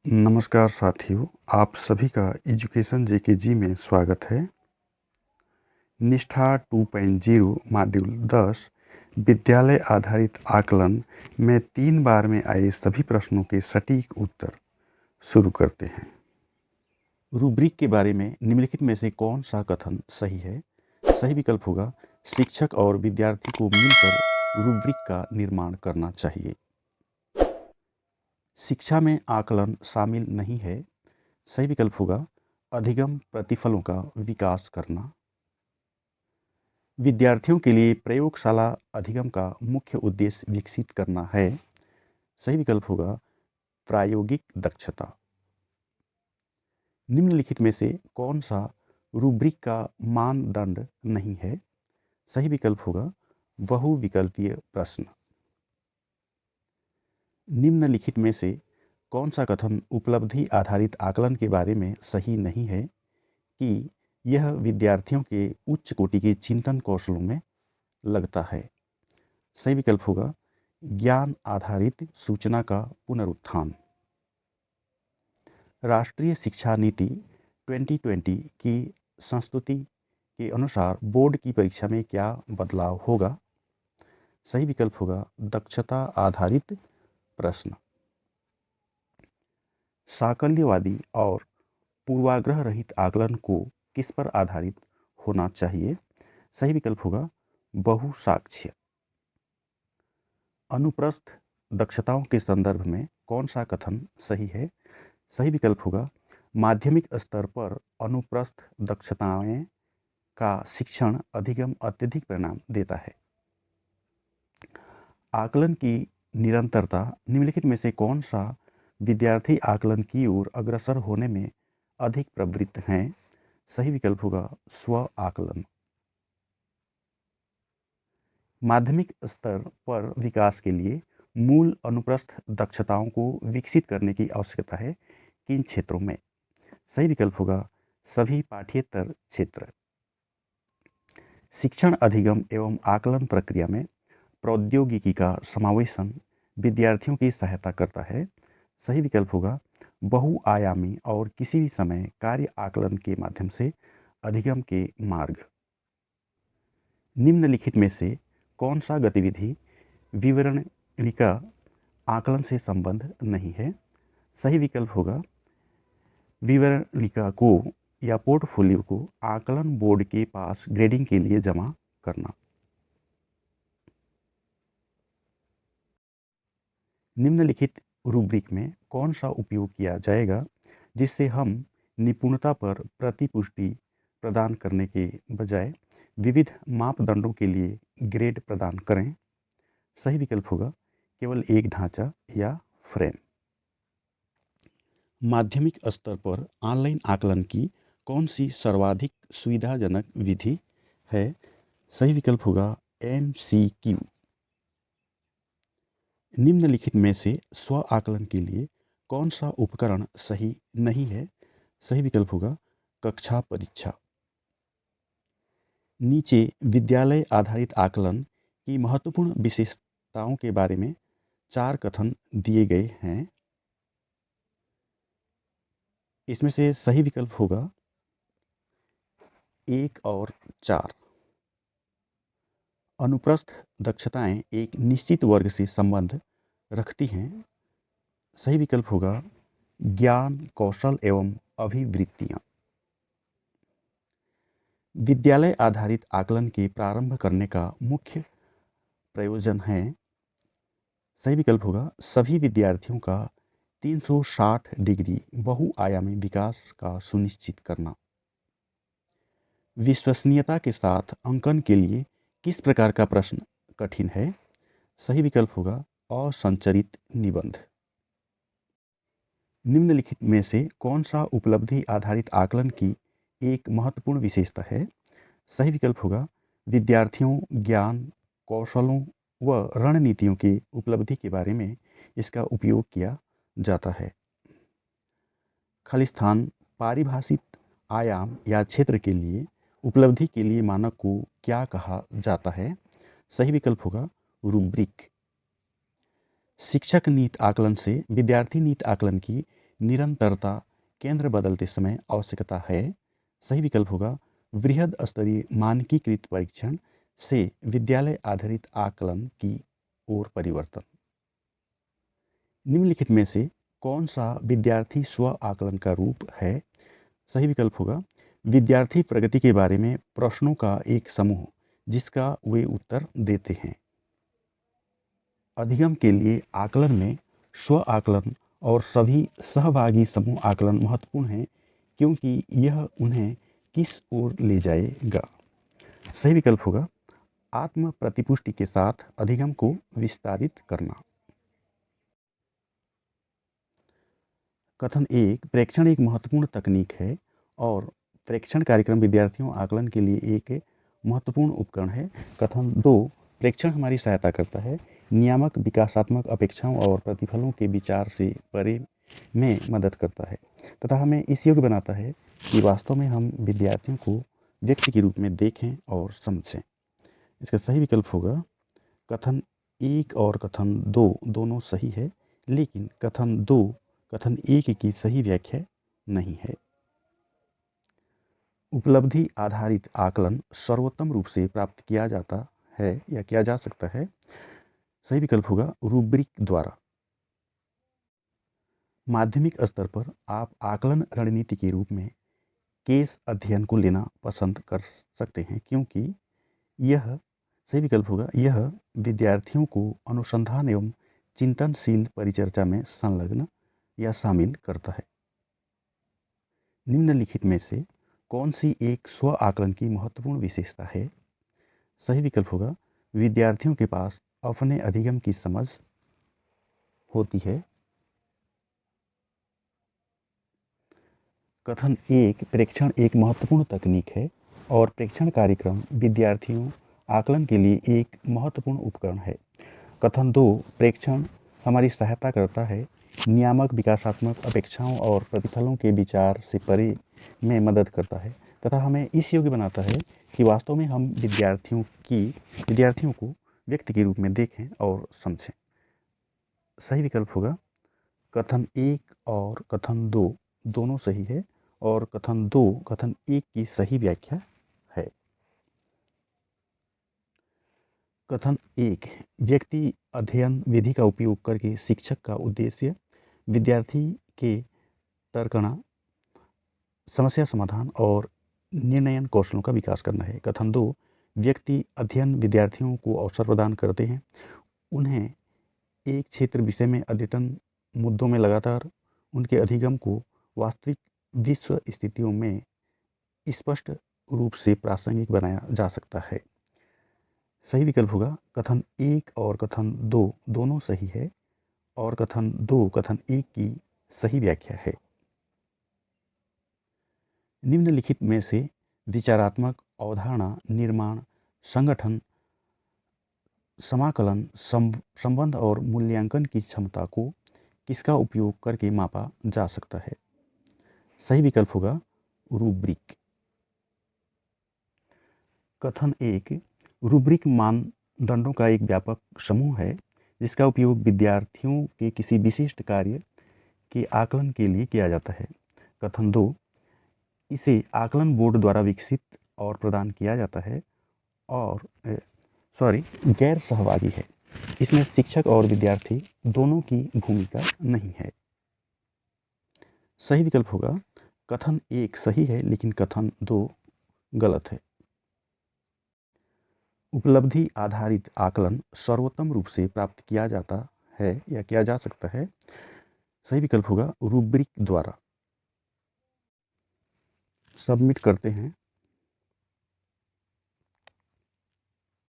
नमस्कार साथियों, आप सभी का एजुकेशन जेकेजी में स्वागत है। निष्ठा 2.0 मॉड्यूल 10 विद्यालय आधारित आकलन में 3 बार में आए सभी प्रश्नों के सटीक उत्तर शुरू करते हैं। रूब्रिक के बारे में निम्नलिखित में से कौन सा कथन सही है? सही विकल्प होगा शिक्षक और विद्यार्थी को मिलकर रूब्रिक का निर्माण करना चाहिए। शिक्षा में आकलन शामिल नहीं है। सही विकल्प होगा अधिगम प्रतिफलों का विकास करना। विद्यार्थियों के लिए प्रयोगशाला अधिगम का मुख्य उद्देश्य विकसित करना है। सही विकल्प होगा प्रायोगिक दक्षता। निम्नलिखित में से कौन सा रूब्रिक का मानदंड नहीं है? सही विकल्प होगा बहुविकल्पीय प्रश्न। निम्नलिखित में से कौन सा कथन उपलब्धि आधारित आकलन के बारे में सही नहीं है कि यह विद्यार्थियों के उच्च कोटि के चिंतन कौशलों में लगता है? सही विकल्प होगा ज्ञान आधारित सूचना का पुनरुत्थान। राष्ट्रीय शिक्षा नीति 2020 की संस्तुति के अनुसार बोर्ड की परीक्षा में क्या बदलाव होगा? सही विकल्प होगा दक्षता आधारित प्रश्न। साकल्यवादी और पूर्वाग्रह रहित आकलन को किस पर आधारित होना चाहिए? सही विकल्प होगा बहुसाक्ष्य। अनुप्रस्थ दक्षताओं के संदर्भ में कौन सा कथन सही है? सही विकल्प होगा माध्यमिक स्तर पर अनुप्रस्थ दक्षताएं का शिक्षण अधिगम अत्यधिक परिणाम देता है। आकलन की निरंतरता निम्नलिखित में से कौन सा विद्यार्थी आकलन की ओर अग्रसर होने में अधिक प्रवृत्त हैं? सही विकल्प होगा स्व आकलन। माध्यमिक स्तर पर विकास के लिए मूल अनुप्रस्थ दक्षताओं को विकसित करने की आवश्यकता है किन क्षेत्रों में? सही विकल्प होगा सभी पाठ्येतर क्षेत्र। शिक्षण अधिगम एवं आकलन प्रक्रिया में प्रौद्योगिकी का समावेशन विद्यार्थियों की सहायता करता है। सही विकल्प होगा बहुआयामी और किसी भी समय कार्य आकलन के माध्यम से अधिगम के मार्ग। निम्नलिखित में से कौन सा गतिविधि विवरणिका आकलन से संबंध नहीं है? सही विकल्प होगा विवरणिका को या पोर्टफोलियो को आकलन बोर्ड के पास ग्रेडिंग के लिए जमा करना। निम्नलिखित रूब्रिक में कौन सा उपयोग किया जाएगा जिससे हम निपुणता पर प्रतिपुष्टि प्रदान करने के बजाय विविध मापदंडों के लिए ग्रेड प्रदान करें? सही विकल्प होगा केवल एक ढांचा या फ्रेम। माध्यमिक स्तर पर ऑनलाइन आकलन की कौन सी सर्वाधिक सुविधाजनक विधि है? सही विकल्प होगा MCQ। निम्नलिखित में से स्व आकलन के लिए कौन सा उपकरण सही नहीं है? सही विकल्प होगा कक्षा परीक्षा। नीचे विद्यालय आधारित आकलन की महत्वपूर्ण विशेषताओं के बारे में 4 कथन दिए गए हैं। इसमें से सही विकल्प होगा 1 और 4। अनुप्रस्थ दक्षताएं एक निश्चित वर्ग से संबंध रखती हैं। सही विकल्प होगा ज्ञान कौशल एवं अभिवृत्तियां। विद्यालय आधारित आकलन के प्रारंभ करने का मुख्य प्रयोजन है। सही विकल्प होगा सभी विद्यार्थियों का 360 डिग्री बहुआयामी विकास का सुनिश्चित करना। विश्वसनीयता के साथ अंकन के लिए किस प्रकार का प्रश्न कठिन है? सही विकल्प होगा असंरचित निबंध। निम्नलिखित में से कौन सा उपलब्धि आधारित आकलन की एक महत्वपूर्ण विशेषता है? सही विकल्प होगा विद्यार्थियों ज्ञान कौशलों व रणनीतियों की उपलब्धि के बारे में इसका उपयोग किया जाता है। खालिस्तान पारिभाषित आयाम या क्षेत्र के लिए उपलब्धि के लिए मानक को क्या कहा जाता है? सही विकल्प होगा रूब्रिक। शिक्षक नीति आकलन से विद्यार्थी नीति आकलन की निरंतरता केंद्र बदलते समय आवश्यकता है। सही विकल्प होगा वृहद स्तरीय मानकीकृत परीक्षण से विद्यालय आधारित आकलन की ओर परिवर्तन। निम्नलिखित में से कौन सा विद्यार्थी स्व आकलन का रूप है? सही विकल्प होगा विद्यार्थी प्रगति के बारे में प्रश्नों का एक समूह जिसका वे उत्तर देते हैं। अधिगम के लिए आकलन में स्व आकलन और सभी सहभागी समूह आकलन महत्वपूर्ण है क्योंकि यह उन्हें किस ओर ले जाएगा। सही विकल्प होगा आत्म प्रतिपुष्टि के साथ अधिगम को विस्तारित करना। कथन 1 प्रेक्षण एक महत्वपूर्ण तकनीक है और प्रेक्षण कार्यक्रम विद्यार्थियों आकलन के लिए एक महत्वपूर्ण उपकरण है। कथन 2 प्रेक्षण हमारी सहायता करता है नियामक विकासात्मक अपेक्षाओं और प्रतिफलों के विचार से परे में मदद करता है तथा हमें इस योग्य बनाता है कि वास्तव में हम विद्यार्थियों को व्यक्ति के रूप में देखें और समझें। इसका सही विकल्प होगा कथन 1 और कथन 2 दोनों सही है, लेकिन कथन 2 कथन 1 की सही व्याख्या नहीं है। उपलब्धि आधारित आकलन सर्वोत्तम रूप से प्राप्त किया जाता है या किया जा सकता है। सही विकल्प होगा रूब्रिक द्वारा। माध्यमिक स्तर पर आप आकलन रणनीति के रूप में केस अध्ययन को लेना पसंद कर सकते हैं क्योंकि यह सही विकल्प होगा यह विद्यार्थियों को अनुसंधान एवं चिंतनशील परिचर्चा में संलग्न या शामिल करता है। निम्नलिखित में से कौन सी एक स्व आकलन की महत्वपूर्ण विशेषता है? सही विकल्प होगा विद्यार्थियों के पास अपने अधिगम की समझ होती है। कथन 1 प्रेक्षण एक महत्वपूर्ण तकनीक है और प्रेक्षण कार्यक्रम विद्यार्थियों आकलन के लिए एक महत्वपूर्ण उपकरण है। कथन 2 प्रेक्षण हमारी सहायता करता है नियामक विकासात्मक अपेक्षाओं और प्रतिफलों के विचार से परे में मदद करता है तथा हमें इस योग्य बनाता है कि वास्तव में हम विद्यार्थियों को व्यक्ति के रूप में देखें और समझें। सही विकल्प होगा कथन 1 और कथन 2 दोनों सही है और कथन 2 कथन 1 की सही व्याख्या है। कथन 1 व्यक्ति अध्ययन विधि का उपयोग करके शिक्षक का उद्देश्य विद्यार्थी के तर्कना समस्या समाधान और निर्णयन कौशलों का विकास करना है। कथन 2 व्यक्ति अध्ययन विद्यार्थियों को अवसर प्रदान करते हैं उन्हें एक क्षेत्र विषय में अद्यतन मुद्दों में लगातार उनके अधिगम को वास्तविक विश्व स्थितियों में स्पष्ट रूप से प्रासंगिक बनाया जा सकता है। सही विकल्प होगा कथन 1 और कथन 2 दोनों सही है और कथन 2 कथन 1 की सही व्याख्या है। निम्नलिखित में से विचारात्मक अवधारणा निर्माण संगठन समाकलन संबंध और मूल्यांकन की क्षमता को किसका उपयोग करके मापा जा सकता है? सही विकल्प होगा रूब्रिक। कथन 1 रूब्रिक मानदंडों का एक व्यापक समूह है जिसका उपयोग विद्यार्थियों के किसी विशिष्ट कार्य के आकलन के लिए किया जाता है। कथन 2 इसे आकलन बोर्ड द्वारा विकसित और प्रदान किया जाता है और गैर सहभागी है। इसमें शिक्षक और विद्यार्थी दोनों की भूमिका नहीं है। सही विकल्प होगा कथन 1 सही है लेकिन कथन 2 गलत है। उपलब्धि आधारित आकलन सर्वोत्तम रूप से प्राप्त किया जाता है या किया जा सकता है। सही विकल्प होगा रूब्रिक द्वारा। सबमिट करते हैं।